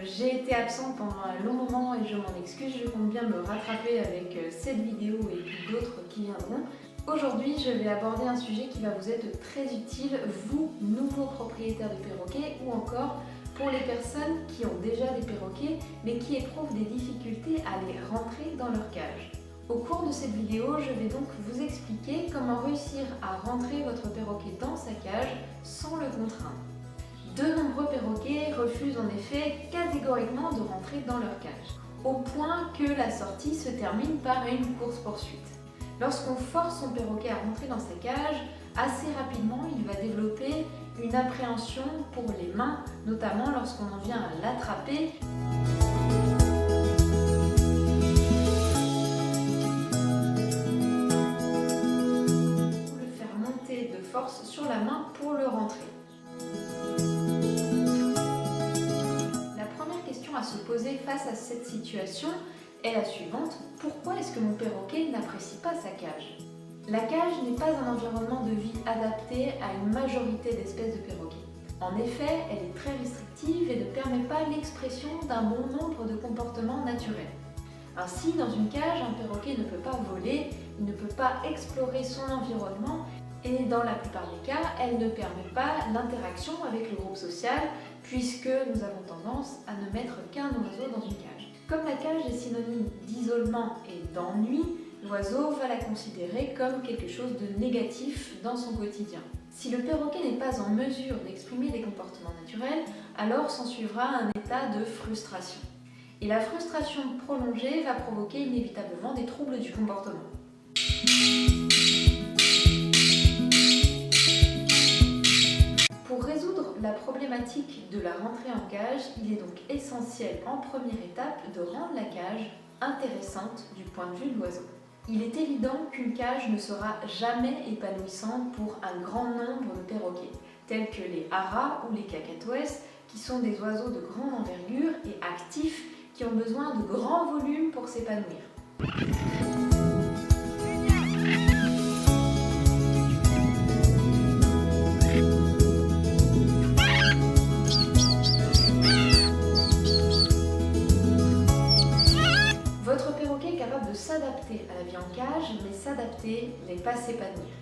J'ai été absente pendant un long moment et je m'en excuse, je compte bien me rattraper avec cette vidéo et puis d'autres qui viendront. Aujourd'hui, je vais aborder un sujet qui va vous être très utile, vous, nouveaux propriétaires de perroquets, ou encore pour les personnes qui ont déjà des perroquets mais qui éprouvent des difficultés à les rentrer dans leur cage. Au cours de cette vidéo, je vais donc vous expliquer comment réussir à rentrer votre perroquet dans sa cage sans le contraindre. De nombreux perroquets refusent en effet catégoriquement de rentrer dans leur cage, au point que la sortie se termine par une course-poursuite. Lorsqu'on force son perroquet à rentrer dans sa cage, assez rapidement il va développer une appréhension pour les mains, notamment lorsqu'on en vient à l'attraper. Ou le faire monter de force sur la main pour le rentrer. À se poser face à cette situation est la suivante: pourquoi est-ce que mon perroquet n'apprécie pas sa cage? La cage n'est pas un environnement de vie adapté à une majorité d'espèces de perroquets. En effet, elle est très restrictive et ne permet pas l'expression d'un bon nombre de comportements naturels. Ainsi, dans une cage, un perroquet ne peut pas voler, il ne peut pas explorer son environnement et dans la plupart des cas, elle ne permet pas l'interaction avec le groupe social puisque nous avons tendance à ne mettre qu'un oiseau dans une cage. Comme la cage est synonyme d'isolement et d'ennui, l'oiseau va la considérer comme quelque chose de négatif dans son quotidien. Si le perroquet n'est pas en mesure d'exprimer des comportements naturels, alors s'ensuivra un état de frustration. Et la frustration prolongée va provoquer inévitablement des troubles du comportement. Pour résoudre la problématique de la rentrée en cage, il est donc essentiel en première étape de rendre la cage intéressante du point de vue de l'oiseau. Il est évident qu'une cage ne sera jamais épanouissante pour un grand nombre de perroquets, tels que les haras ou les cacatoès, qui sont des oiseaux de grande envergure et actifs qui ont besoin de grands volumes pour s'épanouir. S'adapter à la vie en cage, mais s'adapter n'est pas s'épanouir.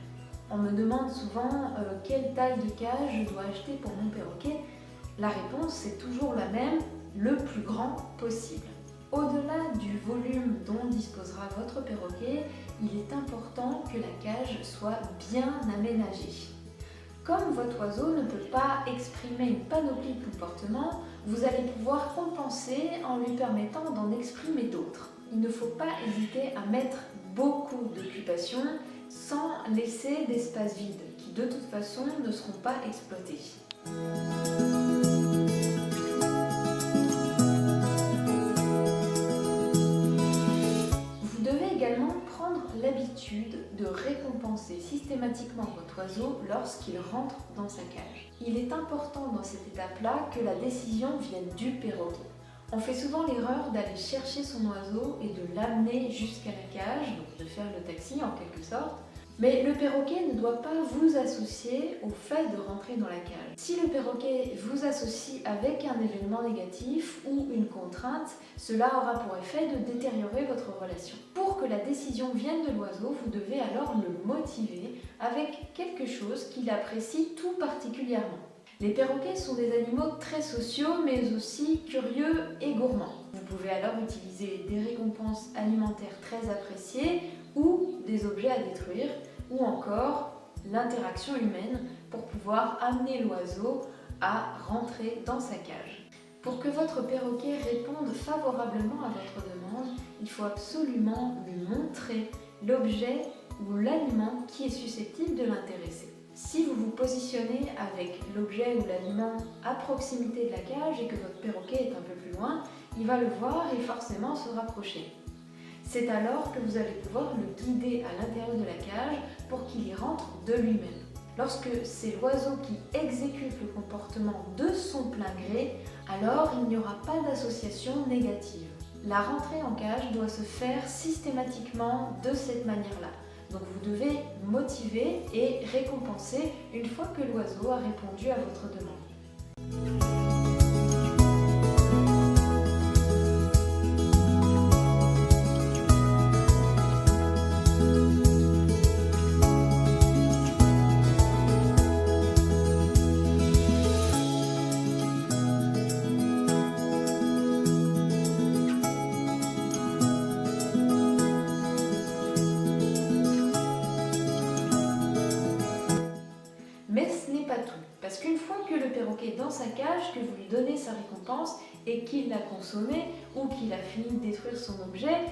On me demande souvent quelle taille de cage je dois acheter pour mon perroquet. La réponse est toujours la même, le plus grand possible. Au-delà du volume dont disposera votre perroquet, il est important que la cage soit bien aménagée. Comme votre oiseau ne peut pas exprimer une panoplie de comportements, vous allez pouvoir compenser en lui permettant d'en exprimer d'autres. Il ne faut pas hésiter à mettre beaucoup d'occupations sans laisser d'espaces vides qui de toute façon ne seront pas exploités. Vous devez également prendre l'habitude de récompenser systématiquement votre oiseau lorsqu'il rentre dans sa cage. Il est important dans cette étape-là que la décision vienne du perroquet. On fait souvent l'erreur d'aller chercher son oiseau et de l'amener jusqu'à la cage, donc de faire le taxi en quelque sorte. Mais le perroquet ne doit pas vous associer au fait de rentrer dans la cage. Si le perroquet vous associe avec un événement négatif ou une contrainte, cela aura pour effet de détériorer votre relation. Pour que la décision vienne de l'oiseau, vous devez alors le motiver avec quelque chose qu'il apprécie tout particulièrement. Les perroquets sont des animaux très sociaux mais aussi curieux et gourmands. Vous pouvez alors utiliser des récompenses alimentaires très appréciées ou des objets à détruire ou encore l'interaction humaine pour pouvoir amener l'oiseau à rentrer dans sa cage. Pour que votre perroquet réponde favorablement à votre demande, il faut absolument lui montrer l'objet ou l'aliment qui est susceptible de l'intéresser. Si vous vous positionnez avec l'objet ou l'aliment à proximité de la cage et que votre perroquet est un peu plus loin, il va le voir et forcément se rapprocher. C'est alors que vous allez pouvoir le guider à l'intérieur de la cage pour qu'il y rentre de lui-même. Lorsque c'est l'oiseau qui exécute le comportement de son plein gré, alors il n'y aura pas d'association négative. La rentrée en cage doit se faire systématiquement de cette manière-là. Donc vous devez motiver et récompenser une fois que l'oiseau a répondu à votre demande. Parce qu'une fois que le perroquet est dans sa cage, que vous lui donnez sa récompense et qu'il l'a consommée ou qu'il a fini de détruire son objet,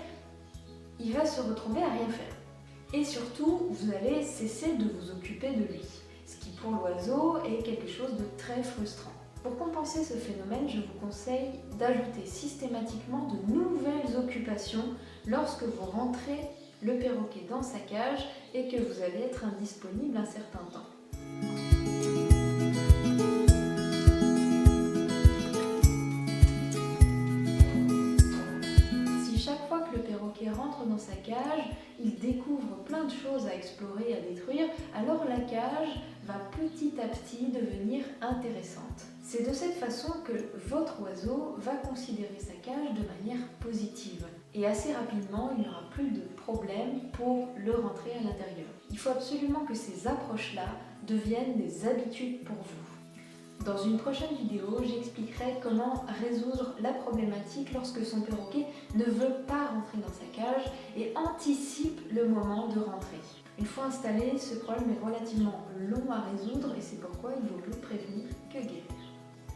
il va se retrouver à rien faire. Et surtout, vous allez cesser de vous occuper de lui, ce qui pour l'oiseau est quelque chose de très frustrant. Pour compenser ce phénomène, je vous conseille d'ajouter systématiquement de nouvelles occupations lorsque vous rentrez le perroquet dans sa cage et que vous allez être indisponible un certain temps. Si chaque fois que le perroquet rentre dans sa cage, il découvre plein de choses à explorer et à détruire, alors la cage va petit à petit devenir intéressante. C'est de cette façon que votre oiseau va considérer sa cage de manière positive. Et assez rapidement, il n'y aura plus de problème pour le rentrer à l'intérieur. Il faut absolument que ces approches-là deviennent des habitudes pour vous. Dans une prochaine vidéo, j'expliquerai comment résoudre la problématique lorsque son perroquet ne veut pas rentrer dans sa cage et anticipe le moment de rentrer. Une fois installé, ce problème est relativement long à résoudre et c'est pourquoi il vaut mieux prévenir que guérir.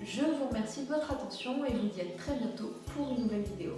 Je vous remercie de votre attention et vous dis à très bientôt pour une nouvelle vidéo.